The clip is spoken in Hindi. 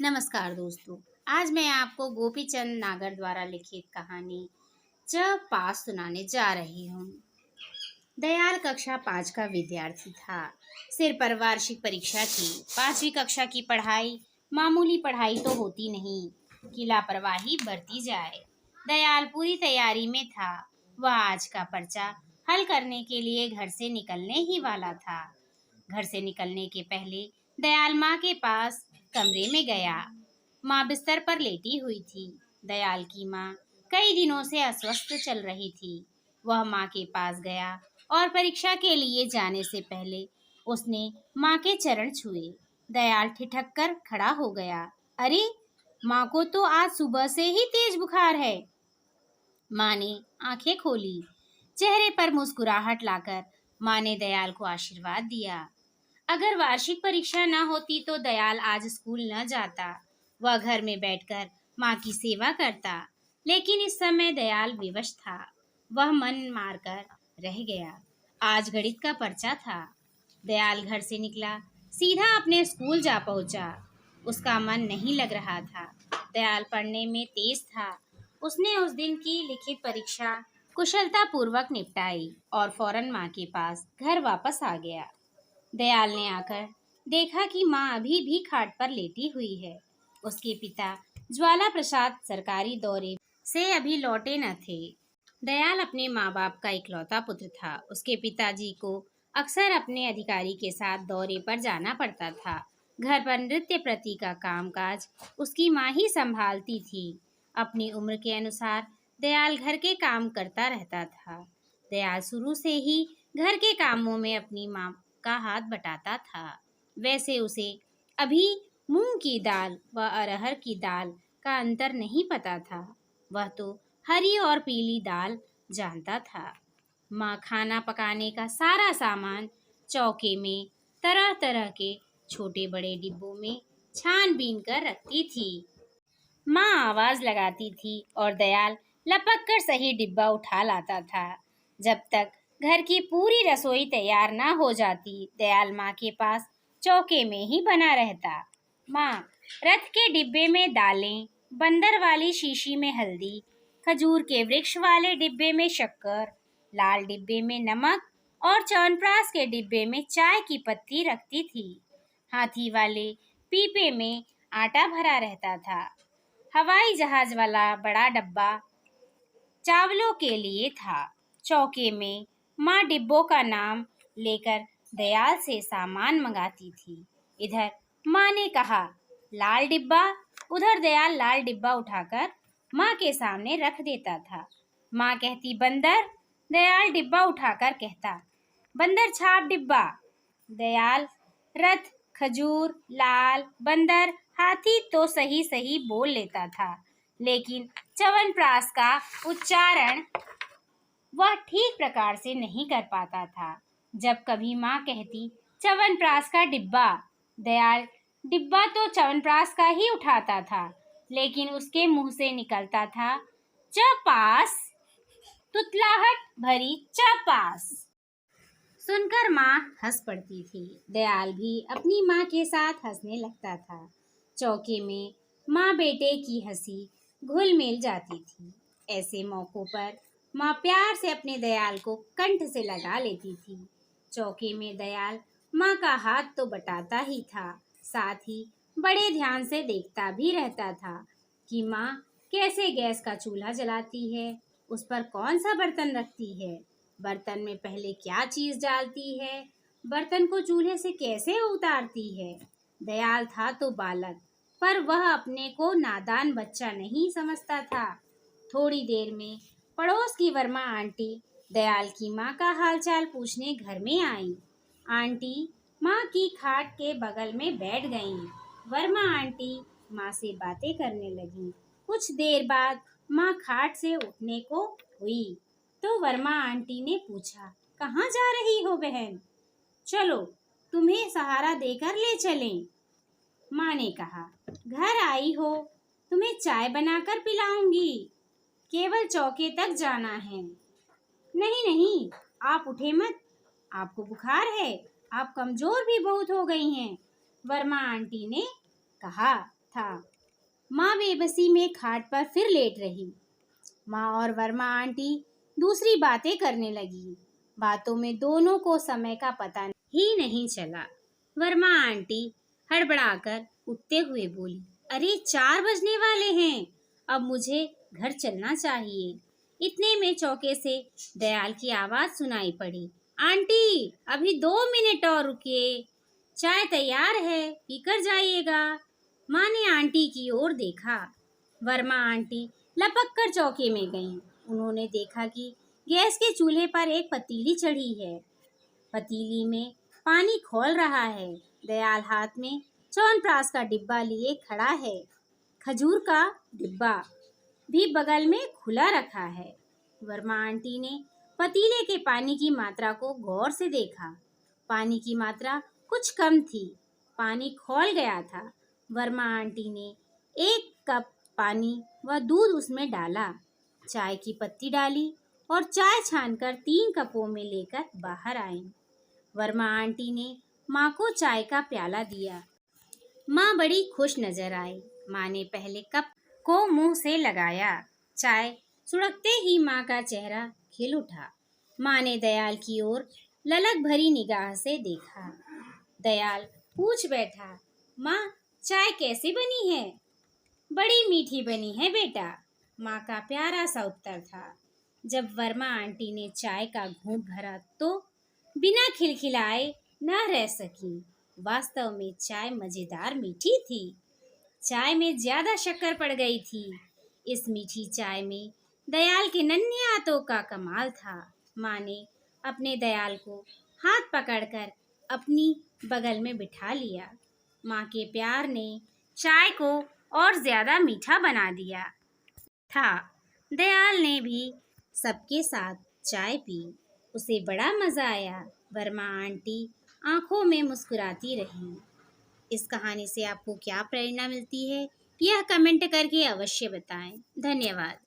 नमस्कार दोस्तों, आज मैं आपको गोपीचंद नागर द्वारा लिखित कहानी च पास सुनाने जा रही हूँ। दयाल कक्षा 5 का विद्यार्थी था। सिर पर वार्षिक परीक्षा थी। 5वीं कक्षा की पढ़ाई मामूली पढ़ाई तो होती नहीं कि लापरवाही बरती जाए। दयाल पूरी तैयारी में था। वह आज का पर्चा हल करने के लिए घर से निकलने ही वाला था। घर से निकलने के पहले दयाल माँ के पास कमरे में गया। माँ बिस्तर पर लेटी हुई थी। दयाल की माँ कई दिनों से अस्वस्थ चल रही थी। वह माँ के पास गया और परीक्षा के लिए जाने से पहले उसने माँ के चरण छुए। दयाल ठिठक कर खड़ा हो गया। अरे, माँ को तो आज सुबह से ही तेज बुखार है। माँ ने आंखें खोली। चेहरे पर मुस्कुराहट लाकर माँ ने दयाल को आशीर्वाद दिया। अगर वार्षिक परीक्षा न होती तो दयाल आज स्कूल न जाता। वह घर में बैठकर माँ की सेवा करता। लेकिन इस समय दयाल विवश था। वह मन मारकर रह गया। आज गणित का पर्चा था। दयाल घर से निकला, सीधा अपने स्कूल जा पहुंचा। उसका मन नहीं लग रहा था। दयाल पढ़ने में तेज था। उसने उस दिन की लिखित परीक्षा कुशलता पूर्वक निपटाई और फौरन माँ के पास घर वापस आ गया। दयाल ने आकर देखा कि माँ अभी भी खाट पर लेटी हुई है। उसके पिता ज्वाला प्रसाद सरकारी दौरे से अभी लौटे न थे। दयाल अपने माँ बाप का इकलौता पुत्र था। उसके पिताजी को अक्सर अपने अधिकारी के साथ दौरे पर जाना पड़ता था। घर पर नृत्य प्रति का कामकाज उसकी माँ ही संभालती थी। अपनी उम्र के अनुसार दयाल घर के काम करता रहता था। दयाल शुरू से ही घर के कामों में अपनी माँ का हाथ बटाता था। वैसे उसे अभी मूंग की दाल व अरहर की दाल का अंतर नहीं पता था। वह तो हरी और पीली दाल जानता था। माँ खाना पकाने का सारा सामान चौके में तरह तरह के छोटे बड़े डिब्बों में छान-बीन कर रखती थी। माँ आवाज लगाती थी और दयाल लपक कर सही डिब्बा उठा लाता था। जब तक घर की पूरी रसोई तैयार ना हो जाती, दयाल माँ के पास चौके में ही बना रहता। माँ रथ के डिब्बे में दालें, बंदर वाली शीशी में हल्दी, खजूर के वृक्ष वाले डिब्बे में शक्कर, लाल डिब्बे में नमक और च्यवनप्राश के डिब्बे में चाय की पत्ती रखती थी। हाथी वाले पीपे में आटा भरा रहता था। हवाई जहाज वाला बड़ा डब्बा चावलों के लिए था। चौके में माँ डिब्बों का नाम लेकर दयाल से सामान मंगाती थी। इधर माँ ने कहा, लाल डिब्बा। उधर दयाल लाल डिब्बा उठाकर माँ के सामने रख देता था। माँ कहती, बंदर। दयाल डिब्बा उठाकर कहता, बंदर छाप डिब्बा। दयाल रथ, खजूर, लाल, बंदर, हाथी तो सही सही बोल लेता था, लेकिन च्यवनप्राश का उच्चारण वह ठीक प्रकार से नहीं कर पाता था। जब कभी माँ कहती, च्यवनप्राश का डिब्बा, दयाल डिब्बा तो च्यवनप्राश का ही उठाता था, लेकिन उसके मुंह से निकलता था चपास, तुतलाहट भरी चपास। सुनकर माँ हंस पड़ती थी। दयाल भी अपनी माँ के साथ हंसने लगता था। चौके में माँ बेटे की हंसी घुल मिल जाती थी। ऐसे मौकों पर माँ प्यार से अपने दयाल को कंठ से लगा लेती थी। चौके में दयाल माँ का हाथ तो बटाता ही था, साथ ही बड़े ध्यान से देखता भी रहता था कि माँ कैसे गैस का चूल्हा जलाती है, उस पर कौन सा बर्तन रखती है, बर्तन में पहले क्या चीज़ डालती है, बर्तन को चूल्हे से कैसे उतारती है। दयाल था तो बालक, पर वह अपने को नादान बच्चा नहीं समझता था। थोड़ी देर में पड़ोस की वर्मा आंटी दयाल की माँ का हालचाल पूछने घर में आई। आंटी माँ की खाट के बगल में बैठ गईं। वर्मा आंटी माँ से बातें करने लगीं। कुछ देर बाद माँ खाट से उठने को हुई तो वर्मा आंटी ने पूछा, कहाँ जा रही हो बहन? चलो तुम्हें सहारा देकर ले चलें। माँ ने कहा, घर आई हो, तुम्हें चाय बनाकर पिलाऊंगी, केवल चौके तक जाना है। नहीं नहीं, आप उठे मत, आपको बुखार है, आप कमजोर भी बहुत हो गई हैं, वर्मा आंटी ने कहा था। माँ बेबसी में खाट पर फिर लेट रही। माँ और वर्मा आंटी दूसरी बातें करने लगी। बातों में दोनों को समय का पता ही नहीं चला। वर्मा आंटी हड़बड़ाकर उठते हुए बोली, अरे 4 बजने वाले हैं, अब मुझे घर चलना चाहिए। इतने में चौके से दयाल की आवाज सुनाई पड़ी, आंटी अभी 2 मिनट और रुकिए, चाय तैयार है, पीकर जाइएगा। माँ ने आंटी की ओर देखा। वर्मा आंटी लपक कर चौके में गईं। उन्होंने देखा कि गैस के चूल्हे पर एक पतीली चढ़ी है। पतीली में पानी खौल रहा है। दयाल हाथ में च्यवनप्राश का डिब्बा लिए खड़ा है। खजूर का डिब्बा भी बगल में खुला रखा है। वर्मा आंटी ने पतीले के पानी की मात्रा को गौर से देखा। पानी की मात्रा कुछ कम थी। पानी खौल गया था। वर्मा आंटी ने 1 कप पानी व दूध उसमें डाला, चाय की पत्ती डाली और चाय छानकर 3 कपों में लेकर बाहर आई। वर्मा आंटी ने माँ को चाय का प्याला दिया। माँ बड़ी खुश नजर आई। माँ ने पहले कप को मुंह से लगाया। चाय सुड़कते ही माँ का चेहरा खिल उठा। माँ ने दयाल की ओर ललक भरी निगाह से देखा। दयाल पूछ बैठा, माँ चाय कैसी बनी है? बड़ी मीठी बनी है बेटा, माँ का प्यारा सा उत्तर था। जब वर्मा आंटी ने चाय का घूंट भरा तो बिना खिलखिलाए न रह सकी। वास्तव में चाय मजेदार मीठी थी। चाय में ज्यादा शक्कर पड़ गई थी। इस मीठी चाय में दयाल के नन्हे हाथों का कमाल था। माँ ने अपने दयाल को हाथ पकड़कर अपनी बगल में बिठा लिया। माँ के प्यार ने चाय को और ज्यादा मीठा बना दिया था। दयाल ने भी सबके साथ चाय पी। उसे बड़ा मजा आया। वर्मा आंटी आंखों में मुस्कुराती रही। इस कहानी से आपको क्या प्रेरणा मिलती है, यह कमेंट करके अवश्य बताएं। धन्यवाद।